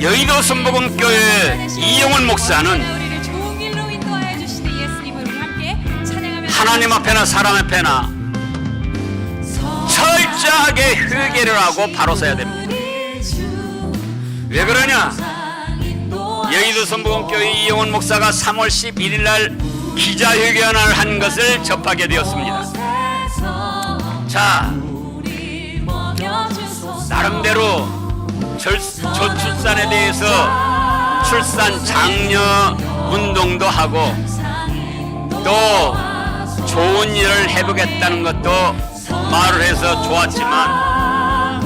여의도 순복음교회 이영훈 목사는 하나님 앞에나 사람 앞에나 철저하게 회개를 하고 바로 서야 됩니다. 왜 그러냐? 여의도 순복음교회 이영훈 목사가 3월 11일 날 기자회견을 한 것을 접하게 되었습니다. 자, 나름대로 저출산에 대해서 출산 장려 운동도 하고 또 좋은 일을 해보겠다는 것도 말을 해서 좋았지만,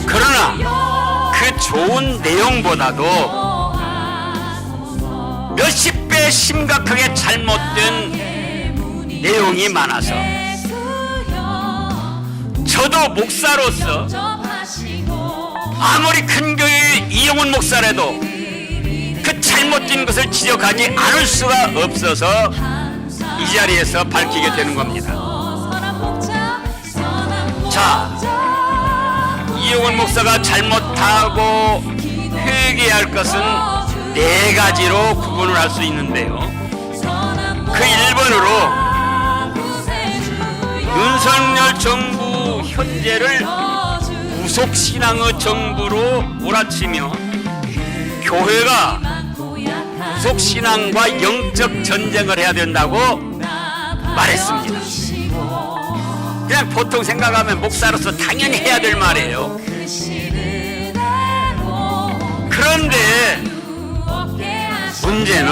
그러나 그 좋은 내용보다도 몇십 배 심각하게 잘못된 내용이 많아서 저도 목사로서 아무리 큰 교회의 이영훈 목사라도 그 잘못된 것을 지적하지 않을 수가 없어서 이 자리에서 밝히게 되는 겁니다. 자, 이영훈 목사가 잘못하고 회개할 것은 4가지로 구분을 할 수 있는데요. 그 1번으로 윤석열 정부 현재를 무속신앙의 정부로 몰아치며 교회가 무속신앙과 영적 전쟁을 해야 된다고 말했습니다. 그냥 보통 생각하면 목사로서 당연히 해야 될 말이에요. 그런데 문제는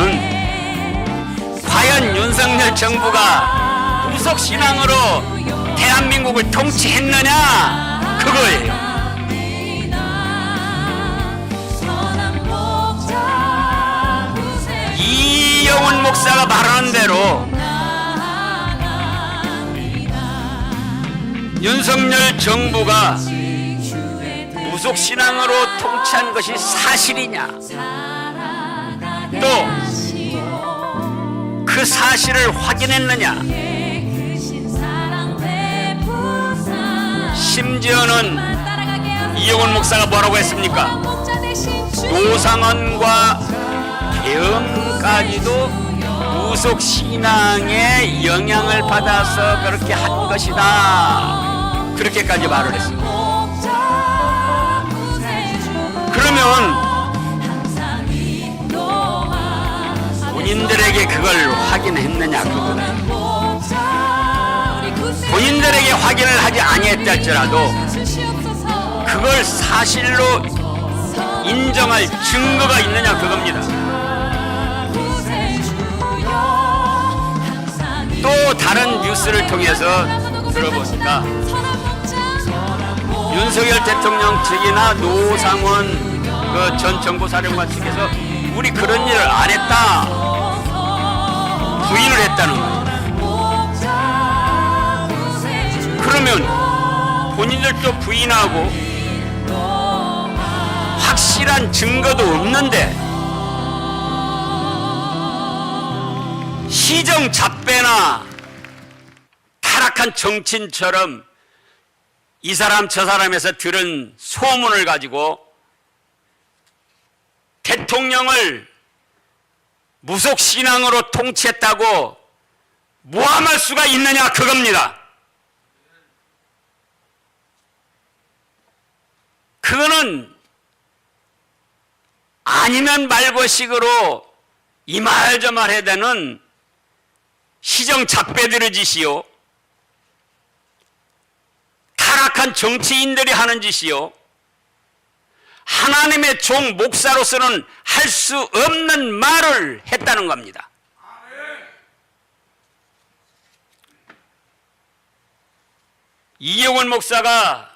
과연 윤석열 정부가 무속신앙으로 대한민국을 통치했느냐, 그거예요. 이영훈 목사가 말하는 대로 윤석열 정부가 무속신앙으로 통치한 것이 사실이냐, 또 그 사실을 확인했느냐, 심지어는 이영훈 목사가 뭐라고 했습니까? 노상원과 계엄까지도 무속신앙의 영향을 받아서 그렇게 한 것이다, 그렇게까지 말을 했습니다. 그러면 본인들에게 그걸 확인했느냐, 그거는 본인들에게 확인을 하지 아니했다 할지라도 그걸 사실로 인정할 증거가 있느냐, 그겁니다. 또 다른 뉴스를 통해서 들어보니까 윤석열 대통령 측이나 노상원 전 정보사령관 측에서 우리 그런 일을 안 했다, 부인을 했다는 거예요. 그러면 본인들도 부인하고 확실한 증거도 없는데 시정 잡배나 타락한 정치인처럼 이 사람 저 사람에서 들은 소문을 가지고 대통령을 무속신앙으로 통치했다고 모함할 수가 있느냐, 그겁니다. 그거는 아니면 말고식으로 이 말 저 말 해야 되는 시정잡배들의 짓이요, 타락한 정치인들이 하는 짓이요, 하나님의 종 목사로서는 할 수 없는 말을 했다는 겁니다. 이영훈 목사가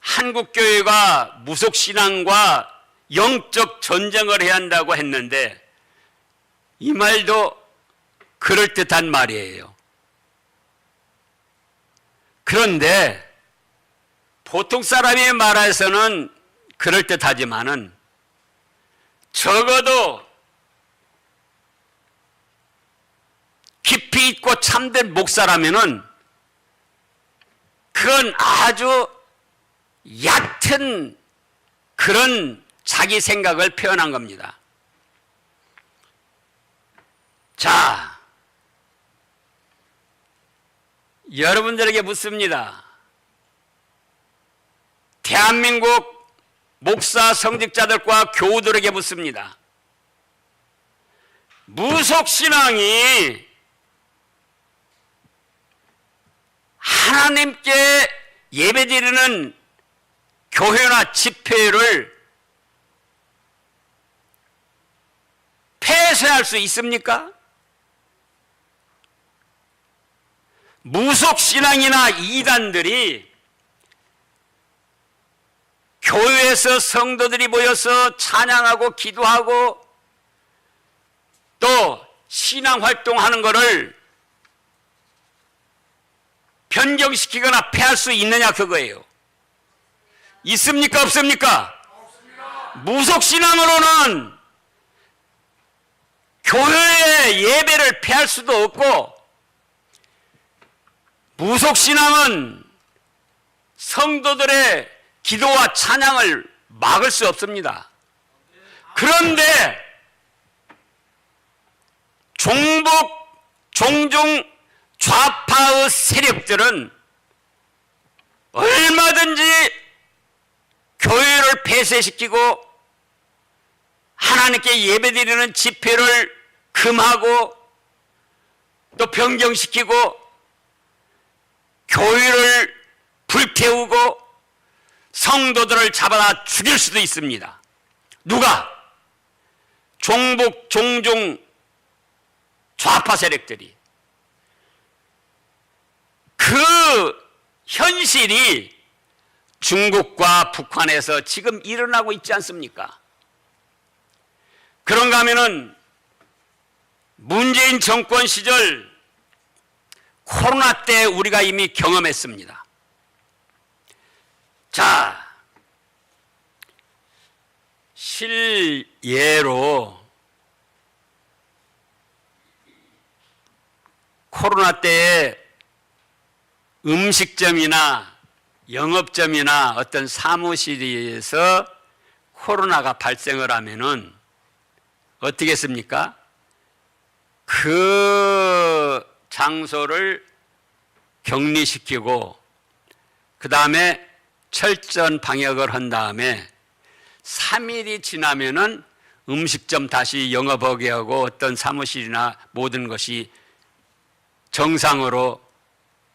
한국교회가 무속신앙과 영적 전쟁을 해야 한다고 했는데 이 말도 그럴듯한 말이에요. 그런데 보통 사람이 말해서는 그럴듯하지만은 적어도 깊이 있고 참된 목사라면은 그건 아주 얕은 그런 자기 생각을 표현한 겁니다. 자, 여러분들에게 묻습니다. 대한민국 목사 성직자들과 교우들에게 묻습니다. 무속신앙이 하나님께 예배드리는 교회나 집회를 폐쇄할 수 있습니까? 무속신앙이나 이단들이 교회에서 성도들이 모여서 찬양하고 기도하고 또 신앙활동하는 것을 변경시키거나 폐할 수 있느냐 그거예요. 있습니까 없습니까? 없습니다. 무속신앙으로는 교회의 예배를 폐할 수도 없고 무속신앙은 성도들의 기도와 찬양을 막을 수 없습니다. 그런데 종북, 종중, 좌파의 세력들은 얼마든지 교회를 폐쇄시키고 하나님께 예배드리는 집회를 금하고 또 변경시키고 교회를 불태우고 성도들을 잡아다 죽일 수도 있습니다. 누가? 종북, 종중, 좌파 세력들이. 그 현실이 중국과 북한에서 지금 일어나고 있지 않습니까? 그런가 하면은 문재인 정권 시절 코로나 때 우리가 이미 경험했습니다. 자, 실예로 코로나 때에 음식점이나 영업점이나 어떤 사무실에서 코로나가 발생을 하면은 어떻게 했습니까? 그 장소를 격리시키고 그 다음에 철저한 방역을 한 다음에 3일이 지나면은 음식점 다시 영업하게 하고 어떤 사무실이나 모든 것이 정상으로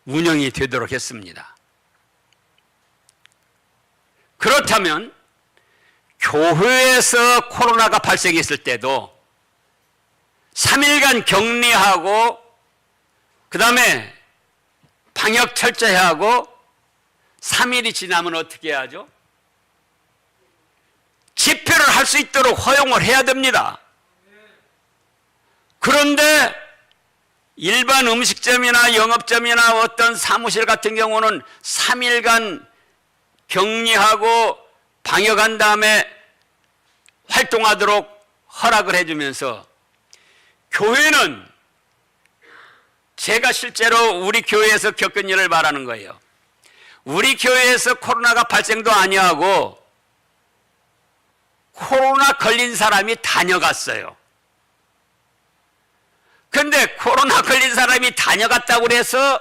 운영이 되도록 했습니다. 그렇다면 교회에서 코로나가 발생했을 때도 3일간 격리하고 그 다음에 방역 철저히 하고 3일이 지나면 어떻게 해야죠? 집회를 할 수 있도록 허용을 해야 됩니다. 그런데 일반 음식점이나 영업점이나 어떤 사무실 같은 경우는 3일간 격리하고 방역한 다음에 활동하도록 허락을 해주면서 교회는 제가 실제로 우리 교회에서 겪은 일을 말하는 거예요. 우리 교회에서 코로나가 발생도 아니하고 코로나 걸린 사람이 다녀갔어요. 그런데 코로나 걸린 사람이 다녀갔다고 해서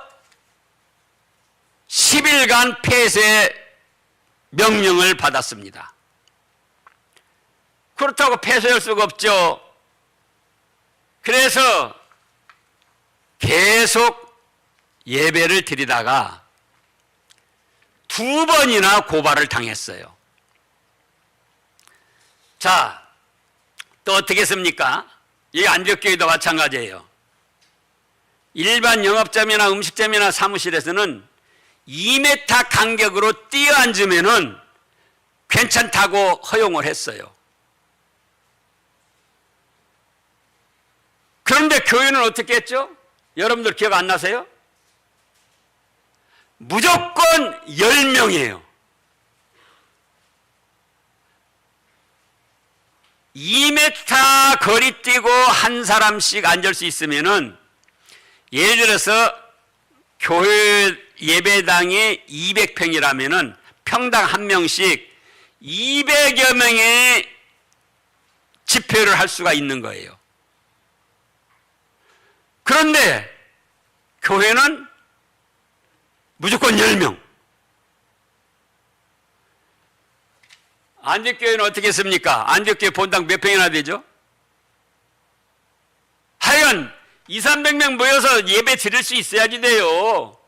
10일간 폐쇄 명령을 받았습니다. 그렇다고 폐쇄할 수가 없죠. 그래서 계속 예배를 드리다가 2번이나 고발을 당했어요. 자, 또 어떻게 했습니까? 이 안적교회도 마찬가지예요. 일반 영업점이나 음식점이나 사무실에서는 2m 간격으로 뛰어앉으면은 괜찮다고 허용을 했어요. 그런데 교회는 어떻게 했죠? 여러분들 기억 안 나세요? 무조건 10명이에요. 2m 거리 뛰고 한 사람씩 앉을 수 있으면은 예를 들어서 교회 예배당이 200평이라면은 평당 한 명씩 200여 명의 집회를 할 수가 있는 거예요. 그런데 교회는 무조건 10명. 안식교회는 어떻게 했습니까? 안식교회 본당 몇 평이나 되죠? 하여간 200~300명 모여서 예배 드릴 수 있어야지 돼요.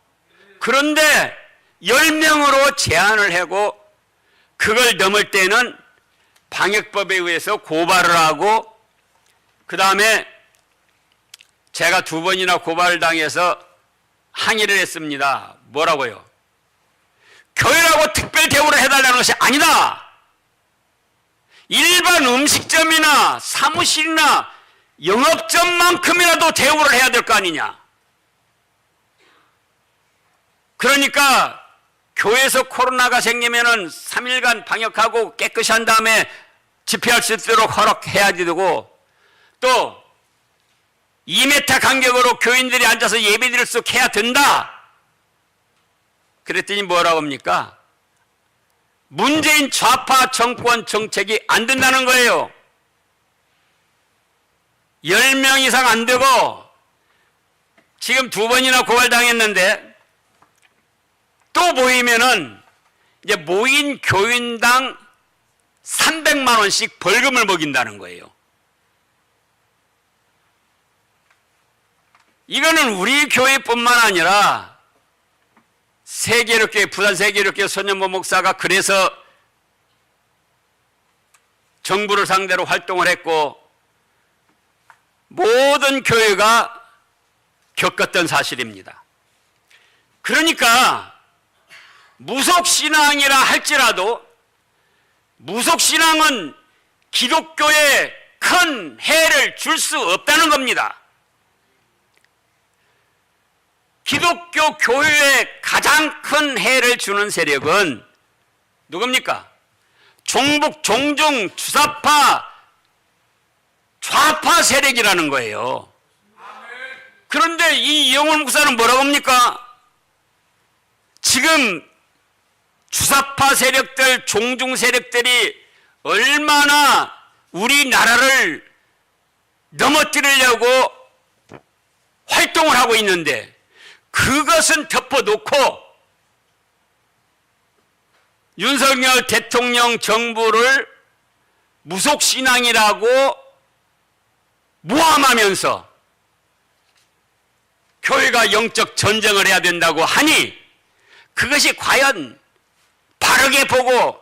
그런데 10명으로 제한을 하고 그걸 넘을 때는 방역법에 의해서 고발을 하고, 그 다음에 제가 2번이나 고발을 당해서 항의를 했습니다. 뭐라고요? 교회라고 특별 대우를 해달라는 것이 아니다. 일반 음식점이나 사무실이나 영업점만큼이라도 대우를 해야 될 거 아니냐. 그러니까 교회에서 코로나가 생기면은 3일간 방역하고 깨끗이 한 다음에 집회할 수 있도록 허락해야지 되고, 또 2m 간격으로 교인들이 앉아서 예배드릴 수 있게 해야 된다. 그랬더니 뭐라고 합니까? 문재인 좌파 정권 정책이 안 된다는 거예요. 10명 이상 안 되고 지금 2번이나 고발당했는데, 또 모이면은 이제 모인 교인당 300만 원씩 벌금을 먹인다는 거예요. 이거는 우리 교회뿐만 아니라 세계력교회, 부산 세계력교회 손현보 목사가 그래서 정부를 상대로 활동을 했고 모든 교회가 겪었던 사실입니다. 그러니까 무속신앙이라 할지라도 무속신앙은 기독교에 큰 해를 줄 수 없다는 겁니다. 기독교 교회에 가장 큰 해를 주는 세력은 누굽니까? 종북, 종중, 주사파, 좌파 세력이라는 거예요. 그런데 이 이영훈 목사는 뭐라고 합니까? 지금 주사파 세력들, 종중 세력들이 얼마나 우리나라를 넘어뜨리려고 활동을 하고 있는데 그것은 덮어놓고 윤석열 대통령 정부를 무속신앙이라고 모함하면서 교회가 영적 전쟁을 해야 된다고 하니 그것이 과연 바르게 보고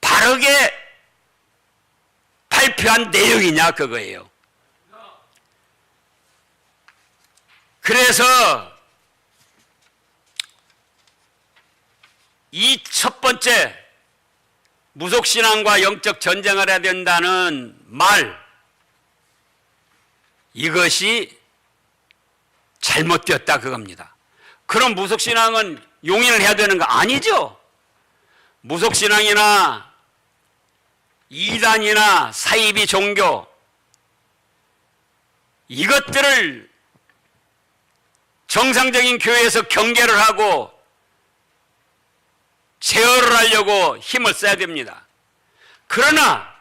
바르게 발표한 내용이냐 그거예요. 그래서 이 첫 번째 무속신앙과 영적 전쟁을 해야 된다는 말, 이것이 잘못되었다 그겁니다. 그럼 무속신앙은 용인을 해야 되는 거 아니죠? 무속신앙이나 이단이나 사이비 종교, 이것들을 정상적인 교회에서 경계를 하고 제어를 하려고 힘을 써야 됩니다. 그러나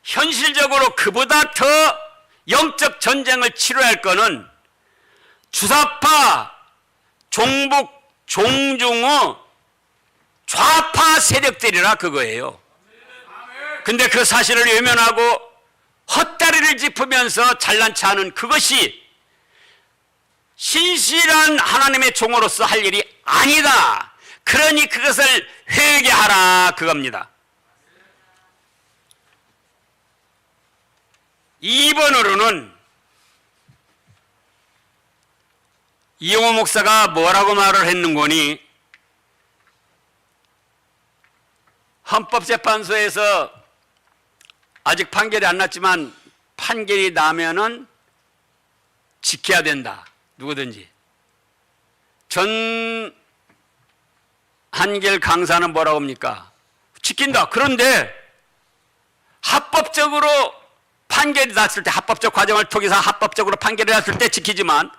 현실적으로 그보다 더 영적 전쟁을 치러야 할 것은 주사파, 종북, 종중의 좌파 세력들이라 그거예요. 근데 그 사실을 외면하고 헛다리를 짚으면서 잘난 체하는 그것이 신실한 하나님의 종으로서 할 일이 아니다. 그러니 그것을 회개하라 그겁니다. 2번으로는 이용호 목사가 뭐라고 말을 했는거니, 헌법재판소에서 아직 판결이 안 났지만 판결이 나면은 지켜야 된다. 누구든지. 전 한결 강사는 뭐라고 합니까? 지킨다. 그런데 합법적으로 판결이 났을 때, 합법적 과정을 통해서 합법적으로 판결이 났을 때 지키지만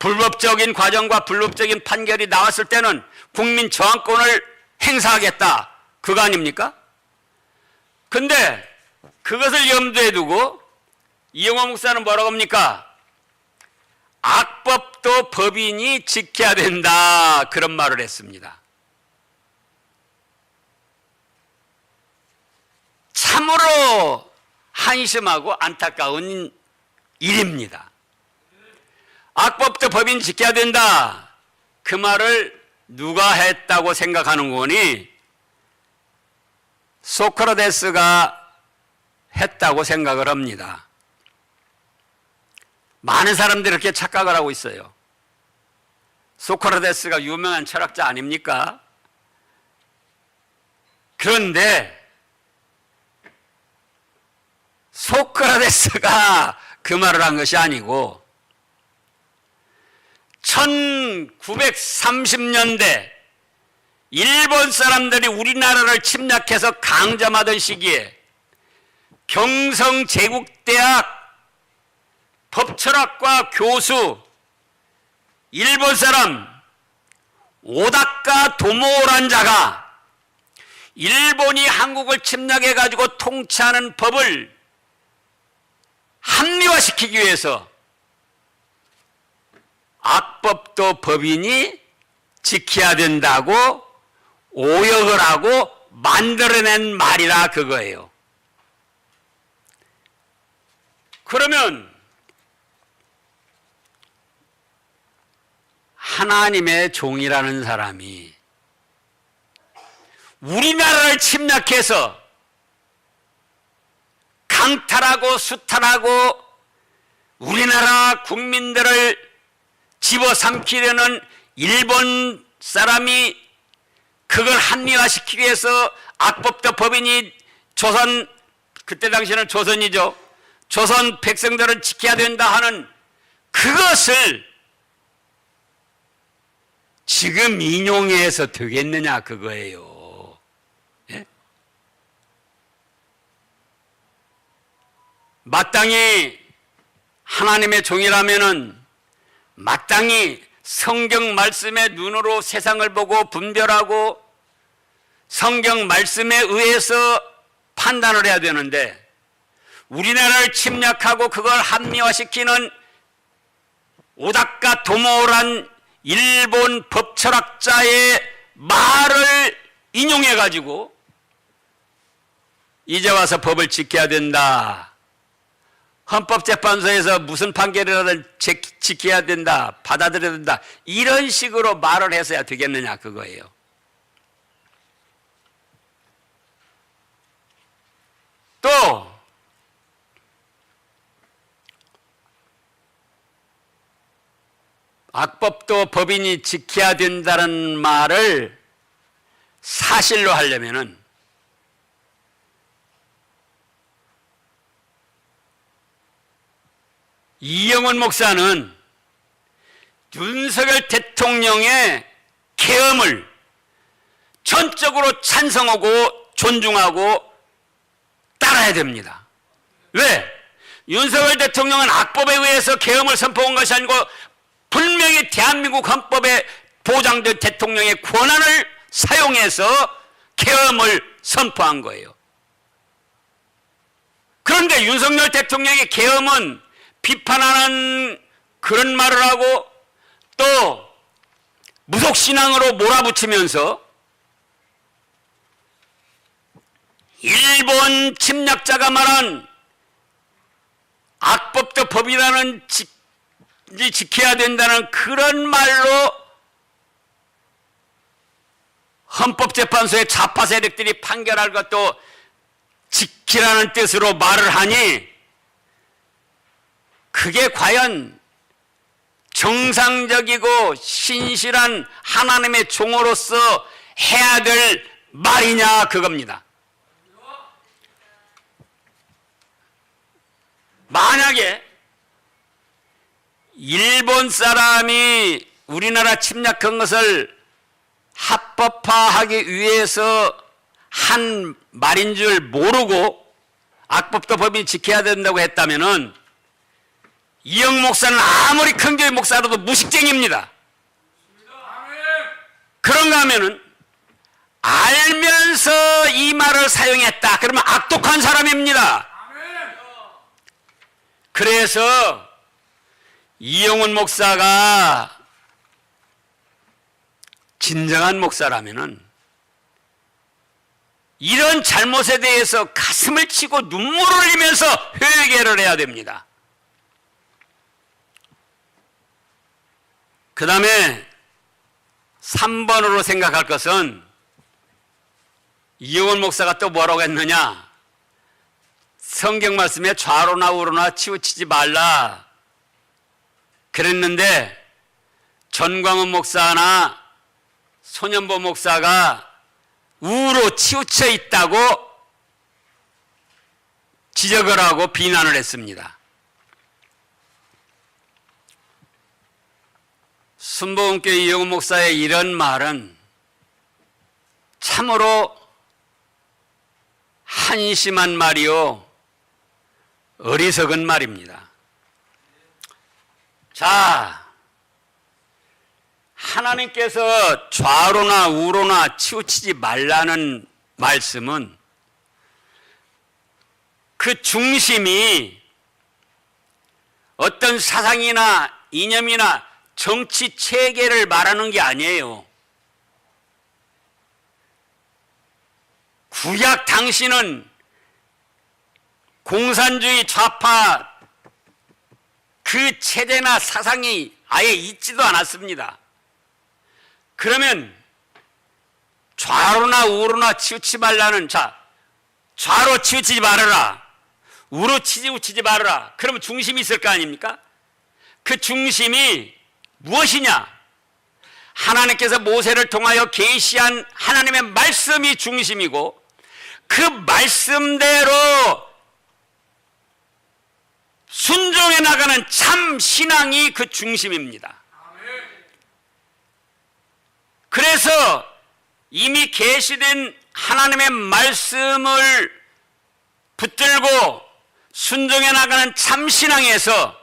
불법적인 과정과 불법적인 판결이 나왔을 때는 국민 저항권을 행사하겠다. 그거 아닙니까? 근데 그것을 염두에 두고 이영호 목사는 뭐라고 합니까? 악법도 법인이 지켜야 된다, 그런 말을 했습니다. 참으로 한심하고 안타까운 일입니다. 악법도 법인 지켜야 된다, 그 말을 누가 했다고 생각하는 거니? 소크라테스가 했다고 생각을 합니다. 많은 사람들이 이렇게 착각을 하고 있어요. 소크라테스가 유명한 철학자 아닙니까? 그런데 소크라테스가 그 말을 한 것이 아니고 1930년대 일본 사람들이 우리나라를 침략해서 강점하던 시기에 경성제국대학 법철학과 교수 일본 사람 오다카 도모라는 자가 일본이 한국을 침략해 가지고 통치하는 법을 합리화시키기 위해서 악법도 법인이 지켜야 된다고 오역을 하고 만들어낸 말이라 그거예요. 그러면 하나님의 종이라는 사람이 우리나라를 침략해서 강탈하고 수탈하고 우리나라 국민들을 집어삼키려는 일본 사람이 그걸 합리화시키기 위해서 악법도 법인이 조선, 그때 당시에는 조선이죠, 조선 백성들을 지켜야 된다 하는 그것을 지금 인용해서 되겠느냐 그거예요. 예? 마땅히 하나님의 종이라면은 마땅히 성경 말씀의 눈으로 세상을 보고 분별하고 성경 말씀에 의해서 판단을 해야 되는데 우리나라를 침략하고 그걸 합리화시키는 오다카 도모란 일본 법철학자의 말을 인용해 가지고 이제 와서 법을 지켜야 된다, 헌법재판소에서 무슨 판결이라든 지켜야 된다, 받아들여야 된다, 이런 식으로 말을 해서야 되겠느냐 그거예요. 또 악법도 법인이 지켜야 된다는 말을 사실로 하려면은 이영원 목사는 윤석열 대통령의 계엄을 전적으로 찬성하고 존중하고 따라야 됩니다. 왜? 윤석열 대통령은 악법에 의해서 계엄을 선포한 것이 아니고 분명히 대한민국 헌법에 보장된 대통령의 권한을 사용해서 계엄을 선포한 거예요. 그런데 윤석열 대통령의 계엄은 비판하는 그런 말을 하고 또 무속신앙으로 몰아붙이면서 일본 침략자가 말한 악법도 법이라는 지켜야 된다는 그런 말로 헌법재판소의 좌파 세력들이 판결할 것도 지키라는 뜻으로 말을 하니 그게 과연 정상적이고 신실한 하나님의 종으로서 해야 될 말이냐 그겁니다. 만약에 일본 사람이 우리나라 침략한 것을 합법화하기 위해서 한 말인 줄 모르고 악법도 법인 지켜야 된다고 했다면은 이영 목사는 아무리 큰 교회 목사라도 무식쟁이입니다. 그런가 하면은 알면서 이 말을 사용했다. 그러면 악독한 사람입니다. 그래서 이영훈 목사가 진정한 목사라면은 이런 잘못에 대해서 가슴을 치고 눈물을 흘리면서 회개를 해야 됩니다. 그 다음에 3번으로 생각할 것은 이영훈 목사가 또 뭐라고 했느냐? 성경 말씀에 좌로나 우로나 치우치지 말라 그랬는데 전광훈 목사나 손현보 목사가 우로 치우쳐 있다고 지적을 하고 비난을 했습니다. 순복음교회 이영훈 목사의 이런 말은 참으로 한심한 말이요 어리석은 말입니다. 자, 하나님께서 좌로나 우로나 치우치지 말라는 말씀은 그 중심이 어떤 사상이나 이념이나 정치 체계를 말하는 게 아니에요. 구약 당시는 공산주의 좌파 그 체제나 사상이 아예 있지도 않았습니다. 그러면 좌로나 우로나 치우치지 말라는, 자, 좌로 치우치지 말아라, 우로 치우치지 말아라. 그러면 중심이 있을 거 아닙니까? 그 중심이 무엇이냐? 하나님께서 모세를 통하여 계시한 하나님의 말씀이 중심이고 그 말씀대로 순종해 나가는 참 신앙이 그 중심입니다. 그래서 이미 계시된 하나님의 말씀을 붙들고 순종해 나가는 참 신앙에서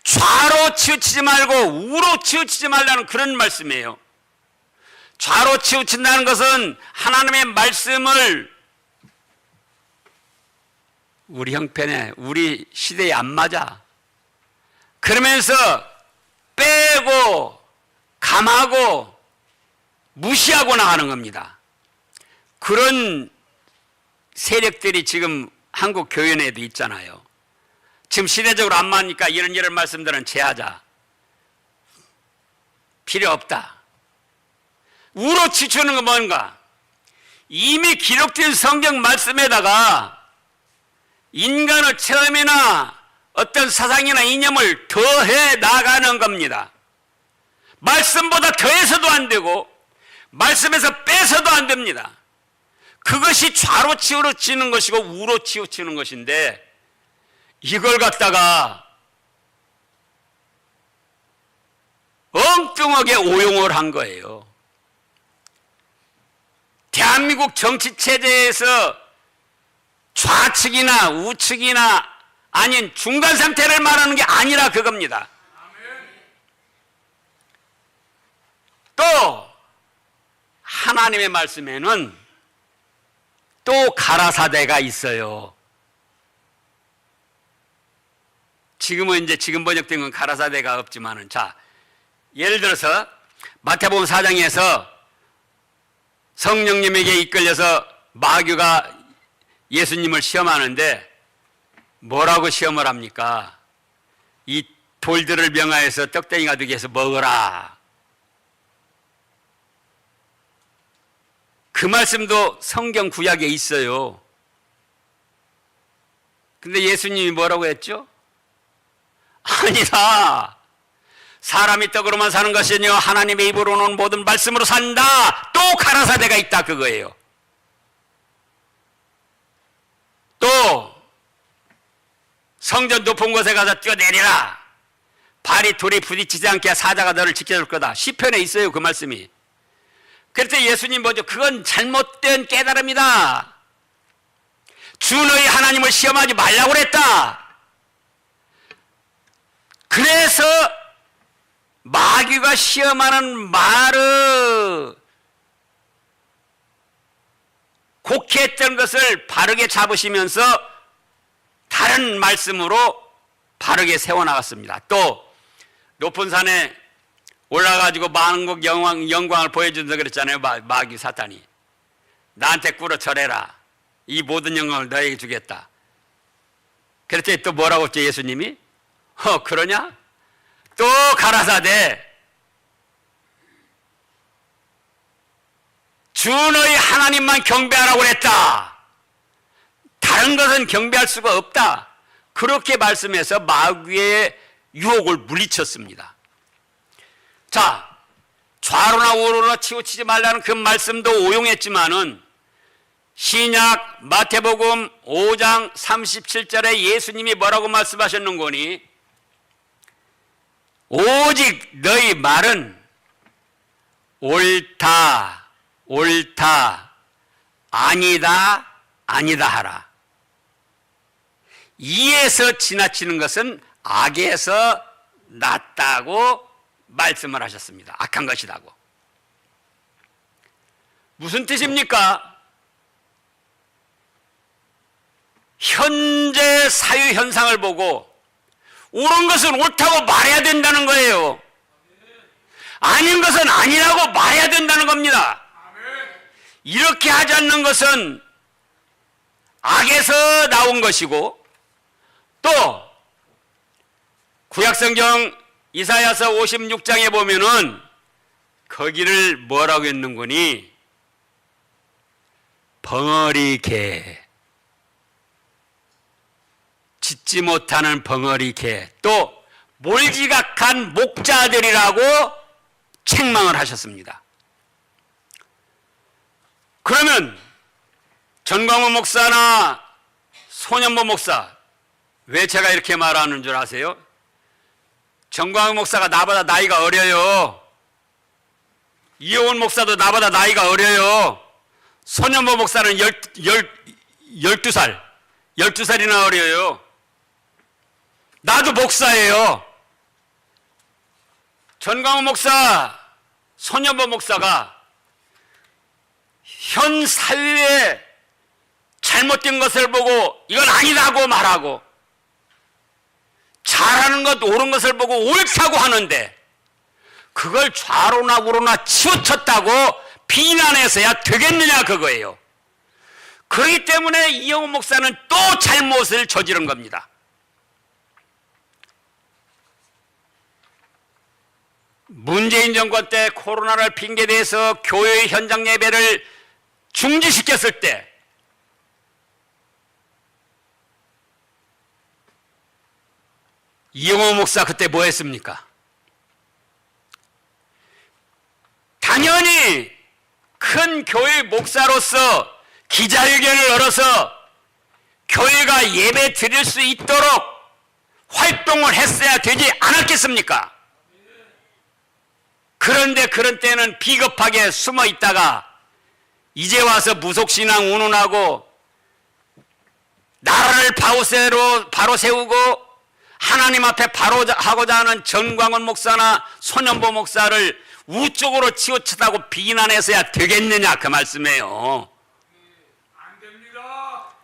좌로 치우치지 말고 우로 치우치지 말라는 그런 말씀이에요. 좌로 치우친다는 것은 하나님의 말씀을 우리 형편에, 우리 시대에 안 맞아. 그러면서 빼고 감하고 무시하고 나가는 겁니다. 그런 세력들이 지금 한국 교회 내에도 있잖아요. 지금 시대적으로 안 맞으니까 이런 말씀들은 제하자. 필요 없다. 우로 치우치는 건 뭔가? 이미 기록된 성경 말씀에다가 인간의 체험이나 어떤 사상이나 이념을 더해 나가는 겁니다. 말씀보다 더해서도 안 되고 말씀에서 빼서도 안 됩니다. 그것이 좌로 치우치는 것이고 우로 치우치는 것인데 이걸 갖다가 엉뚱하게 오용을 한 거예요. 대한민국 정치체제에서 좌측이나 우측이나 아닌 중간 상태를 말하는 게 아니라 그겁니다. 또 하나님의 말씀에는 또 가라사대가 있어요. 지금은 이제 지금 번역된 건 가라사대가 없지만은, 자, 예를 들어서 마태복음 4장에서 성령님에게 이끌려서 마귀가 예수님을 시험하는데 뭐라고 시험을 합니까? 이 돌들을 명하여서 떡덩이가 되게 해서 먹어라. 그 말씀도 성경 구약에 있어요. 근데 예수님이 뭐라고 했죠? 아니다. 사람이 떡으로만 사는 것이 아니요 하나님의 입으로 오는 모든 말씀으로 산다. 또 가라사대가 있다 그거예요. 또 성전 높은 곳에 가서 뛰어내리라. 발이 돌에 부딪히지 않게 사자가 너를 지켜줄 거다. 시편에 있어요 그 말씀이. 그래서 예수님 뭐죠? 그건 잘못된 깨달음이다. 주 너희 하나님을 시험하지 말라고 그랬다. 그래서 마귀가 시험하는 말의 곡해했던 것을 바르게 잡으시면서 다른 말씀으로 바르게 세워나갔습니다. 또 높은 산에 올라가지고 만국 영광을 보여준다 그랬잖아요. 마귀 사탄이. 나한테 꿇어 절해라. 이 모든 영광을 너에게 주겠다. 그랬더니 또 뭐라고 했죠, 예수님이? 그러냐? 또 가라사대 주 너희 하나님만 경배하라고 그랬다. 다른 것은 경배할 수가 없다. 그렇게 말씀해서 마귀의 유혹을 물리쳤습니다. 자, 좌로나 우로나 치우치지 말라는 그 말씀도 오용했지만은 신약 마태복음 5장 37절에 예수님이 뭐라고 말씀하셨는 거니? 오직 너희 말은 옳다, 옳다, 아니다, 아니다 하라. 이에서 지나치는 것은 악에서 낫다고 말씀을 하셨습니다. 악한 것이라고. 무슨 뜻입니까? 현재 사회 현상을 보고 옳은 것은 옳다고 말해야 된다는 거예요. 아닌 것은 아니라고 말해야 된다는 겁니다. 이렇게 하지 않는 것은 악에서 나온 것이고, 또 구약성경 이사야서 56장에 보면은 거기를 뭐라고 했는 거니? 벙어리 개, 짖지 못하는 벙어리 개, 또 몰지각한 목자들이라고 책망을 하셨습니다. 그러면 전광훈 목사나 손현보 목사, 왜 제가 이렇게 말하는 줄 아세요? 전광훈 목사가 나보다 나이가 어려요. 이용훈 목사도 나보다 나이가 어려요. 손현보 목사는 12살이나 어려요. 나도 목사예요. 전광훈 목사, 손현보 목사가 현 사회에 잘못된 것을 보고 이건 아니라고 말하고, 잘하는 것, 옳은 것을 보고 옳다고 하는데 그걸 좌로나 우로나 치우쳤다고 비난해서야 되겠느냐 그거예요. 그렇기 때문에 이영훈 목사는 또 잘못을 저지른 겁니다. 문재인 정권 때 코로나를 핑계대서 교회 현장 예배를 중지시켰을 때 이영호 목사 그때 뭐 했습니까? 당연히 큰 교회 목사로서 기자회견을 열어서 교회가 예배 드릴 수 있도록 활동을 했어야 되지 않았겠습니까? 그런데 그런 때는 비겁하게 숨어 있다가 이제 와서 무속신앙 운운하고 나라를 바로 세우고 하나님 앞에 바로 하고자 하는 전광훈 목사나 손현보 목사를 우쪽으로 치우쳤다고 비난해서야 되겠느냐 그 말씀이에요. 안 됩니다.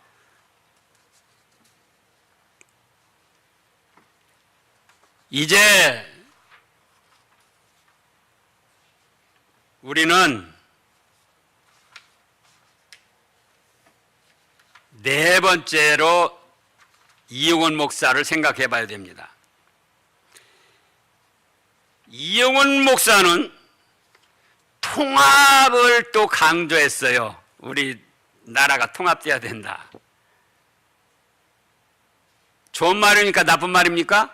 이제 우리는 네 번째로 이용훈 목사를 생각해 봐야 됩니다. 이용훈 목사는 통합을 또 강조했어요. 우리 나라가 통합돼야 된다. 좋은 말입니까? 나쁜 말입니까?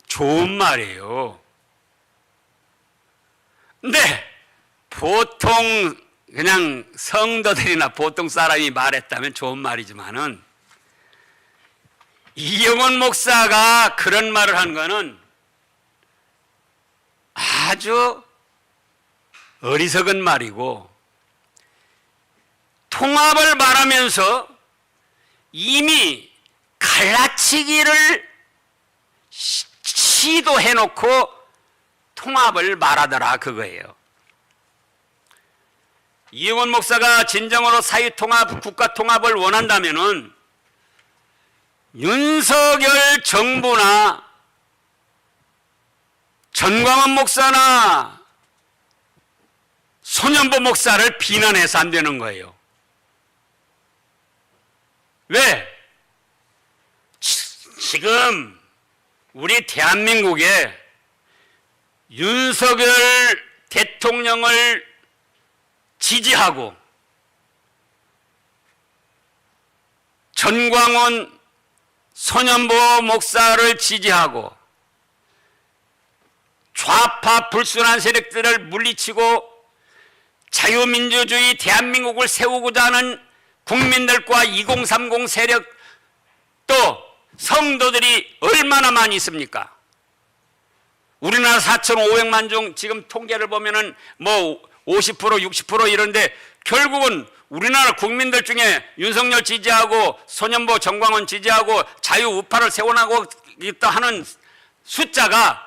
좋은 말이에요. 근데 보통 그냥 성도들이나 보통 사람이 말했다면 좋은 말이지만은 이영훈 목사가 그런 말을 한 거는 아주 어리석은 말이고, 통합을 말하면서 이미 갈라치기를 시도해놓고 통합을 말하더라 그거예요. 이영원 목사가 진정으로 사회통합, 국가통합을 원한다면은 윤석열 정부나 전광훈 목사나 손현보 목사를 비난해서 안 되는 거예요. 왜? 지금 우리 대한민국에 윤석열 대통령을 지지하고 전광훈, 손현보 목사를 지지하고 좌파 불순한 세력들을 물리치고 자유민주주의 대한민국을 세우고자 하는 국민들과 2030 세력 또 성도들이 얼마나 많이 있습니까? 우리나라 4,500만 중 지금 통계를 보면은 뭐 50%, 60% 이런데 결국은 우리나라 국민들 중에 윤석열 지지하고 손현보, 정광훈 지지하고 자유우파를 세워나가고 있다 하는 숫자가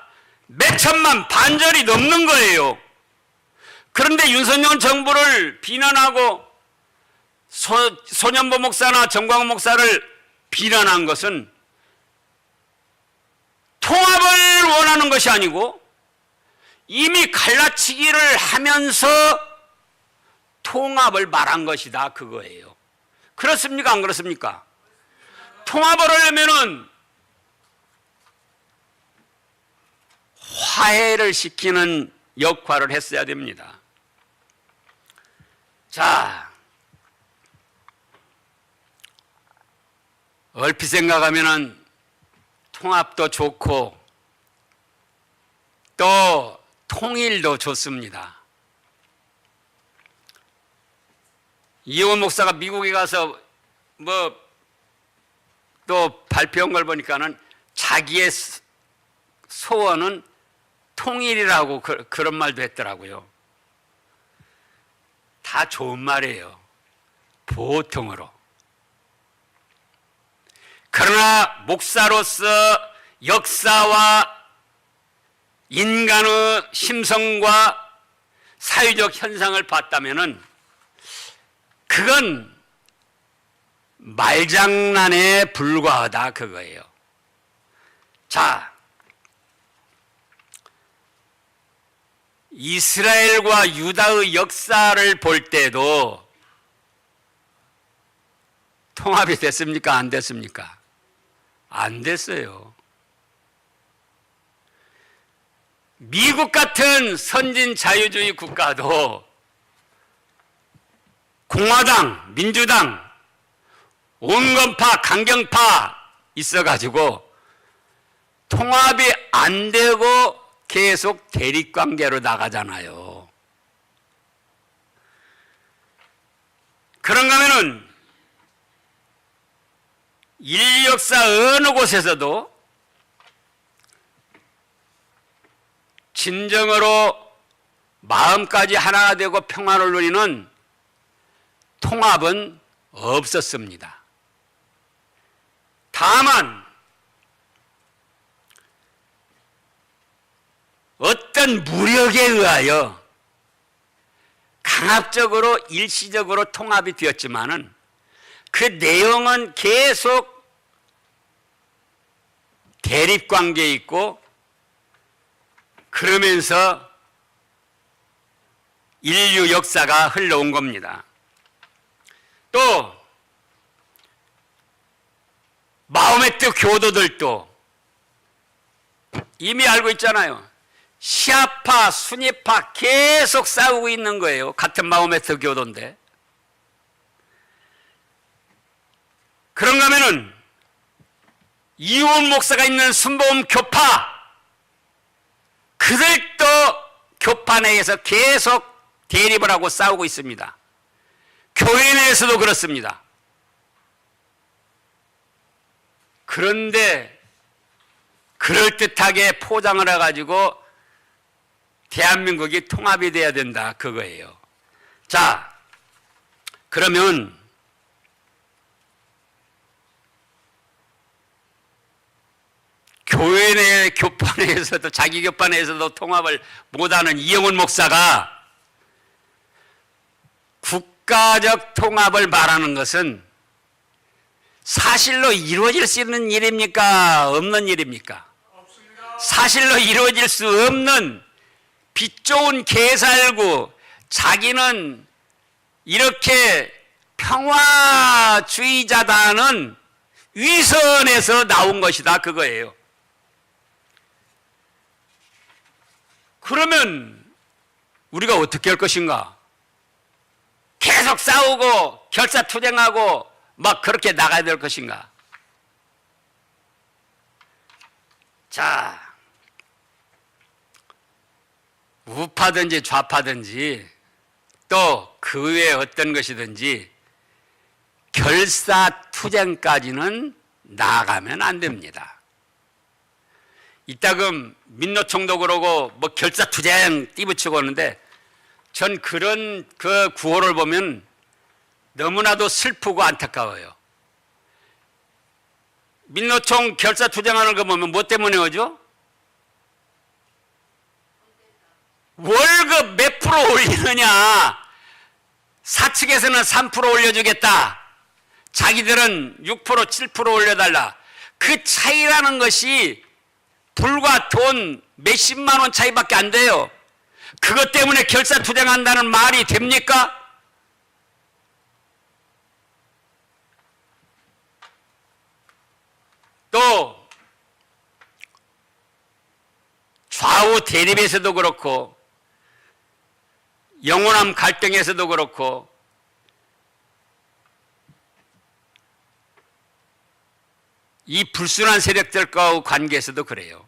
몇 천만 반절이 넘는 거예요. 그런데 윤석열 정부를 비난하고 손현보 목사나 정광훈 목사를 비난한 것은 통합을 원하는 것이 아니고 이미 갈라치기를 하면서 통합을 말한 것이다 그거예요. 그렇습니까? 안 그렇습니까? 통합을 하려면은 화해를 시키는 역할을 했어야 됩니다. 자, 얼핏 생각하면은 통합도 좋고 또 통일도 좋습니다. 이영원 목사가 미국에 가서 뭐 또 발표한 걸 보니까는 자기의 소원은 통일이라고 그런 말도 했더라고요. 다 좋은 말이에요. 보통으로. 그러나 목사로서 역사와 인간의 심성과 사회적 현상을 봤다면은 그건 말장난에 불과하다 그거예요. 자, 이스라엘과 유다의 역사를 볼 때도 통합이 됐습니까? 안 됐습니까? 안 됐어요. 미국 같은 선진 자유주의 국가도 공화당, 민주당, 온건파, 강경파 있어가지고 통합이 안 되고 계속 대립관계로 나가잖아요. 그런가 하면은 인류 역사 어느 곳에서도 진정으로 마음까지 하나 되고 평화를 누리는 통합은 없었습니다. 다만 어떤 무력에 의하여 강압적으로 일시적으로 통합이 되었지만은 그 내용은 계속 대립관계에 있고 그러면서 인류 역사가 흘러온 겁니다. 또 마호메트 교도들도 이미 알고 있잖아요. 시아파, 수니파 계속 싸우고 있는 거예요. 같은 마호메트 교도인데. 그런가 하면은 이훈 목사가 있는 순복음 교파 그들도 교파 내에서 계속 대립을 하고 싸우고 있습니다. 교회 내에서도 그렇습니다. 그런데 그럴듯하게 포장을 해가지고 대한민국이 통합이 돼야 된다 그거예요. 자, 그러면 교회 내 교파 내에서도 자기 교파 내에서도 통합을 못하는 이영훈 목사가 국가적 통합을 말하는 것은 사실로 이루어질 수 있는 일입니까? 없는 일입니까? 없습니다. 사실로 이루어질 수 없는 빛 좋은 개살구, 자기는 이렇게 평화주의자다는 위선에서 나온 것이다, 그거예요. 그러면 우리가 어떻게 할 것인가? 계속 싸우고 결사투쟁하고 막 그렇게 나가야 될 것인가? 자, 우파든지 좌파든지 또 그 외에 어떤 것이든지 결사투쟁까지는 나아가면 안 됩니다. 이따금 민노총도 그러고 뭐 결사투쟁 띠붙이고 오는데 전 그런 그 구호를 보면 너무나도 슬프고 안타까워요. 민노총 결사투쟁하는 거 보면 뭐 때문에 오죠? 월급 몇 프로 올리느냐? 사측에서는 3% 올려주겠다. 자기들은 6%, 7% 올려달라. 그 차이라는 것이 불과 돈 몇십만 원 차이밖에 안 돼요. 그것 때문에 결사투쟁한다는 말이 됩니까? 또 좌우 대립에서도 그렇고 영호남 갈등에서도 그렇고 이 불순한 세력들과의 관계에서도 그래요.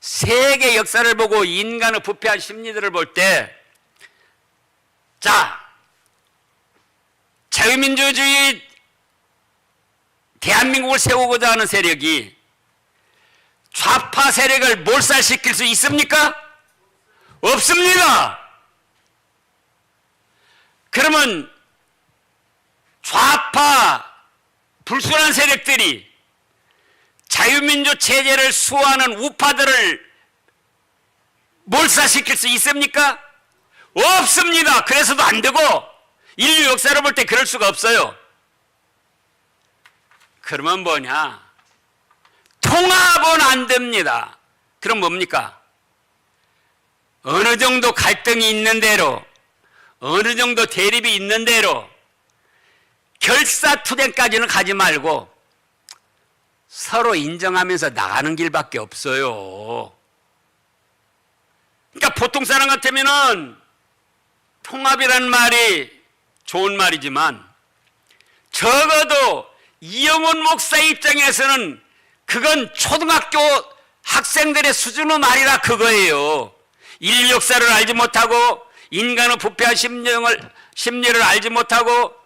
세계 역사를 보고 인간의 부패한 심리들을 볼 때, 자, 자유민주주의 대한민국을 세우고자 하는 세력이 좌파 세력을 몰살시킬 수 있습니까? 없습니다. 그러면 좌파 불순한 세력들이 자유민주 체제를 수호하는 우파들을 몰살시킬 수 있습니까? 없습니다. 그래서도 안 되고 인류 역사를 볼 때 그럴 수가 없어요. 그러면 뭐냐? 통합은 안 됩니다. 그럼 뭡니까? 어느 정도 갈등이 있는 대로, 어느 정도 대립이 있는 대로 결사투쟁까지는 가지 말고 서로 인정하면서 나가는 길밖에 없어요. 그러니까 보통 사람 같으면은 통합이라는 말이 좋은 말이지만 적어도 이영훈 목사 입장에서는 그건 초등학교 학생들의 수준의 말이라 그거예요. 인류 역사를 알지 못하고 인간의 부패한 심리를 알지 못하고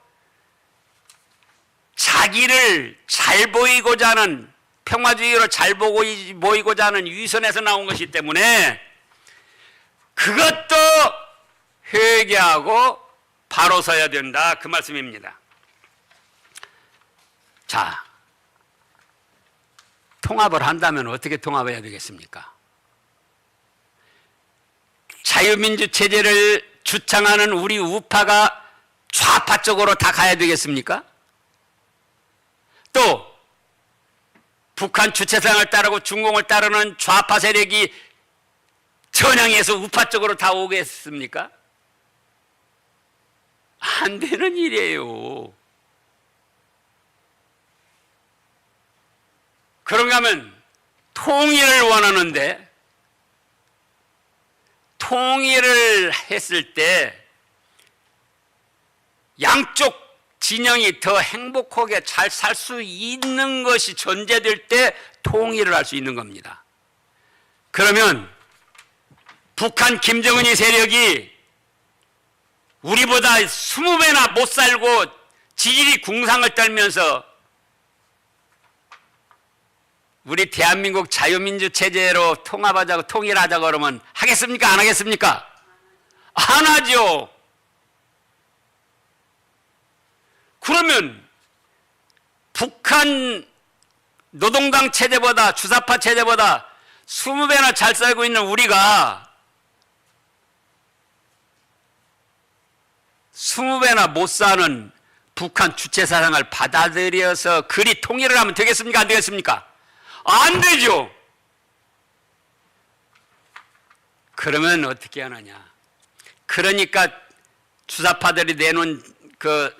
자기를 잘 보이고자 하는 평화주의로 잘 보이고자 하는 위선에서 나온 것이기 때문에 그것도 회개하고 바로 서야 된다, 그 말씀입니다. 자, 통합을 한다면 어떻게 통합해야 되겠습니까? 자유민주 체제를 주창하는 우리 우파가 좌파 쪽으로 다 가야 되겠습니까? 또 북한 주체상을 따르고 중공을 따르는 좌파 세력이 전향해서 우파 쪽으로 다 오겠습니까? 안 되는 일이에요. 그런가 하면 통일을 원하는데 통일을 했을 때 양쪽 진영이 더 행복하게 잘 살 수 있는 것이 전제될 때 통일을 할 수 있는 겁니다. 그러면 북한 김정은이 세력이 우리보다 20배나 못 살고 지질이 궁상을 떨면서 우리 대한민국 자유민주 체제로 통합하자고 통일하자고 그러면 하겠습니까? 안 하겠습니까? 안 하죠. 그러면 북한 노동당 체제보다 주사파 체제보다 20배나 잘 살고 있는 우리가 20배나 못 사는 북한 주체 사상을 받아들여서 그리 통일을 하면 되겠습니까? 안 되겠습니까? 안 되죠. 그러면 어떻게 하느냐? 그러니까 주사파들이 내놓은 그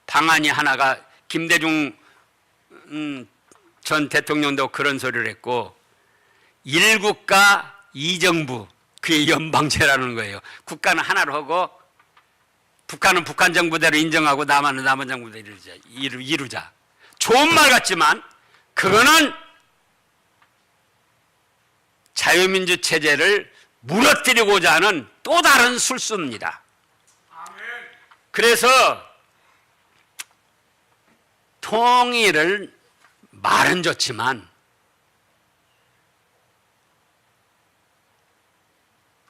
방안이 하나가 김대중 전 대통령도 그런 소리를 했고, 1국가 2정부, 그게 연방제라는 거예요. 국가는 하나로 하고 북한은 북한 정부대로 인정하고 남한은 남한 정부대로 이루자. 좋은 말 같지만 그거는 자유민주 체제를 무너뜨리고자 하는 또 다른 술수입니다. 그래서 통일을 말은 좋지만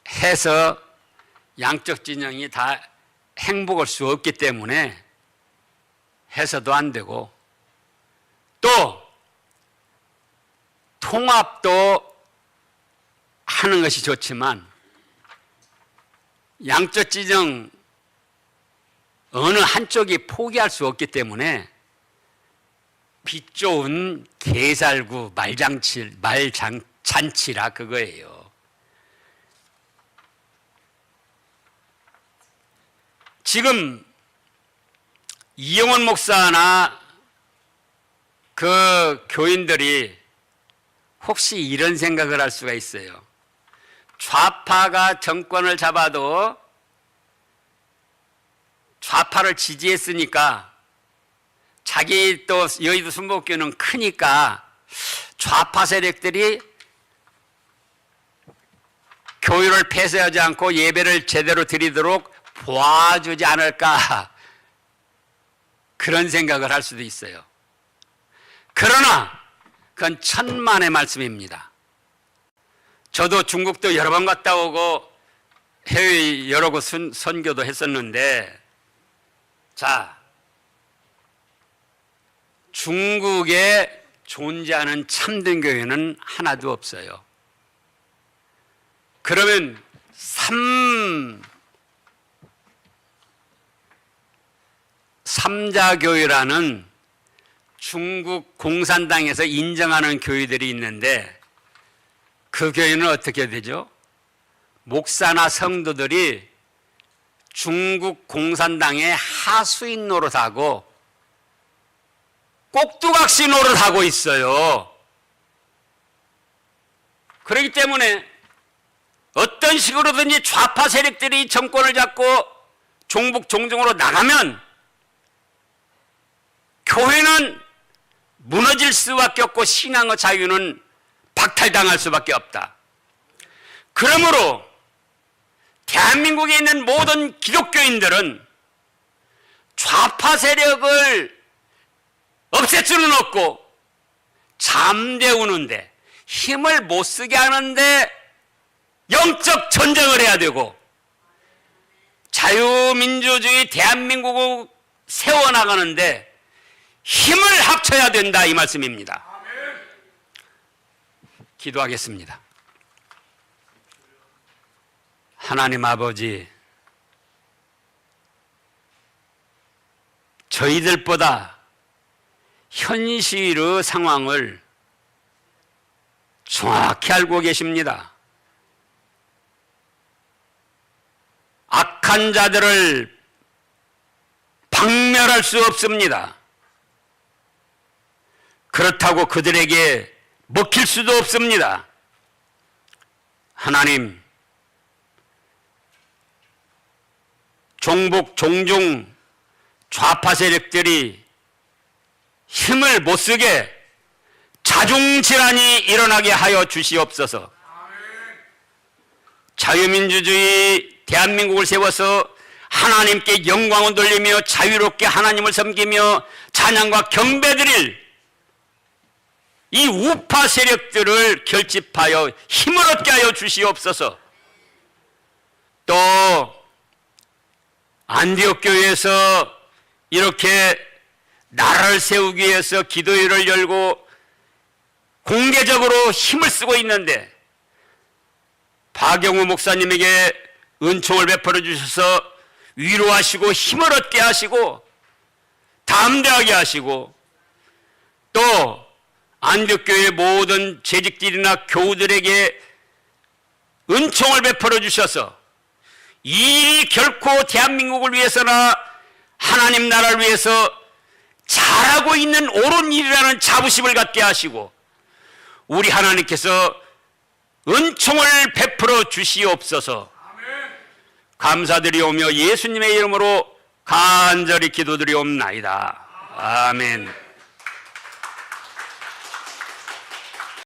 해서 양쪽 진영이 다 행복할 수 없기 때문에 해서도 안 되고, 또 통합도 하는 것이 좋지만 양쪽 진영 어느 한쪽이 포기할 수 없기 때문에 빛 좋은 개살구 말잔치라 그거예요. 지금 이영원 목사나 그 교인들이 혹시 이런 생각을 할 수가 있어요. 좌파가 정권을 잡아도 좌파를 지지했으니까, 자기 또 여의도 순복교는 크니까 좌파 세력들이 교회를 폐쇄하지 않고 예배를 제대로 드리도록 도와주지 않을까, 그런 생각을 할 수도 있어요. 그러나 그건 천만의 말씀입니다. 저도 중국도 여러 번 갔다 오고 해외 여러 곳 선교도 했었는데, 자, 중국에 존재하는 참된 교회는 하나도 없어요. 그러면 삼자교회라는 중국 공산당에서 인정하는 교회들이 있는데, 그 교회는 어떻게 되죠? 목사나 성도들이 중국 공산당의 하수인 노릇하고 꼭두각시 노릇하고 있어요. 그렇기 때문에 어떤 식으로든지 좌파 세력들이 정권을 잡고 종북 종종으로 나가면 교회는 무너질 수밖에 없고 신앙의 자유는 박탈당할 수밖에 없다. 그러므로 대한민국에 있는 모든 기독교인들은 좌파 세력을 없앨 수는 없고 잠재우는데, 힘을 못 쓰게 하는데 영적 전쟁을 해야 되고, 자유민주주의 대한민국을 세워나가는데 힘을 합쳐야 된다, 이 말씀입니다. 기도하겠습니다. 하나님 아버지, 저희들보다 현실의 상황을 정확히 알고 계십니다. 악한 자들을 박멸할 수 없습니다. 그렇다고 그들에게 먹힐 수도 없습니다. 하나님, 종북 종중 좌파 세력들이 힘을 못 쓰게 자중질환이 일어나게 하여 주시옵소서. 자유민주주의 대한민국을 세워서 하나님께 영광을 돌리며 자유롭게 하나님을 섬기며 찬양과 경배드릴 이 우파 세력들을 결집하여 힘을 얻게 하여 주시옵소서. 또 안디옥 교회에서 이렇게 나라를 세우기 위해서 기도회를 열고 공개적으로 힘을 쓰고 있는데, 박영우 목사님에게 은총을 베풀어 주셔서 위로하시고 힘을 얻게 하시고 담대하게 하시고 또 안벽교회 모든 재직들이나 교우들에게 은총을 베풀어 주셔서 이 일이 결코 대한민국을 위해서나 하나님 나라를 위해서 잘하고 있는 옳은 일이라는 자부심을 갖게 하시고 우리 하나님께서 은총을 베풀어 주시옵소서. 감사드리오며 예수님의 이름으로 간절히 기도드리옵나이다. 아멘.